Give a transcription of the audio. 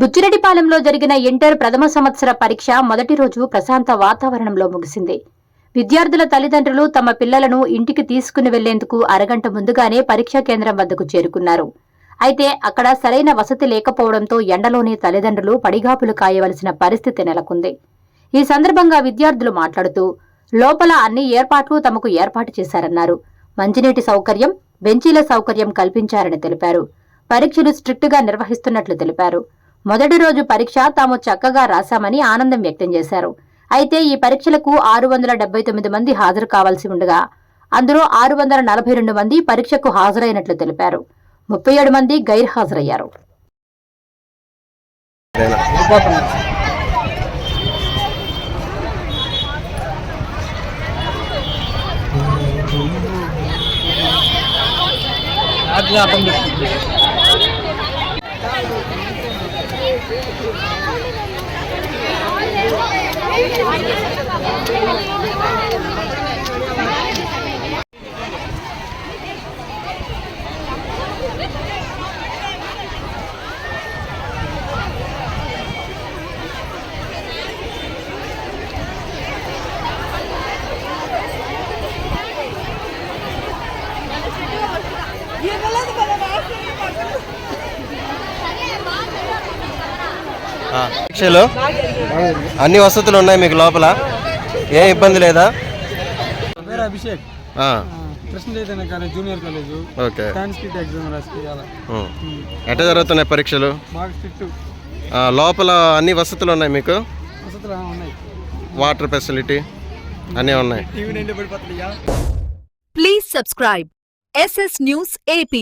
బుచ్చిరెడ్డిపాలెంలో జరిగిన ఇంటర్ ప్రథమ సంవత్సర పరీక్ష మొదటి రోజు ప్రశాంత వాతావరణంలో ముగిసింది. విద్యార్థుల తల్లిదండ్రులు తమ పిల్లలను ఇంటికి తీసుకుని వెళ్లేందుకు అరగంట ముందుగానే పరీక్షా కేంద్రం వద్దకు చేరుకున్నారు. అయితే అక్కడ సరైన వసతి లేకపోవడంతో ఎండలోనే తల్లిదండ్రులు పడిగాపులు కాయవలసిన పరిస్థితి నెలకొంది. ఈ సందర్భంగా విద్యార్థులు మాట్లాడుతూ లోపల అన్ని ఏర్పాట్లు తమకు ఏర్పాటు చేశారన్నారు. మంచినీటి సౌకర్యం, బెంచీల సౌకర్యం కల్పించారని తెలిపారు. పరీక్షలు స్ట్రిక్టుగా నిర్వహిస్తున్నట్లు తెలిపారు. మొదటి రోజు పరీక్ష తాము చక్కగా రాశామని ఆనందం వ్యక్తం చేశారు. అయితే ఈ పరీక్షలకు 679 మంది హాజరు కావాల్సి ఉండగా అందులో 642 మంది పరీక్షకు హాజరైనట్లు తెలిపారు. 37 మంది గైర్హాజరయ్యారు. పరీక్షలో అన్ని వసతులు ఉన్నాయి మీకు లోపల, ఏ ఇబ్బంది లేదా? Abhishek Krishna Chaitanya college, junior college. Okay. Sanskrit exam రాసి ఎట్లా జరుగుతున్నాయి పరీక్షలు? బాగా స్ట్రిక్ట్. లోపల అన్ని వసతులు ఉన్నాయి మీకు? వసతులు ఉన్నాయి. వాటర్ ఫెసిలిటీ అన్నీ ఉన్నాయి. Please subscribe SS News AP.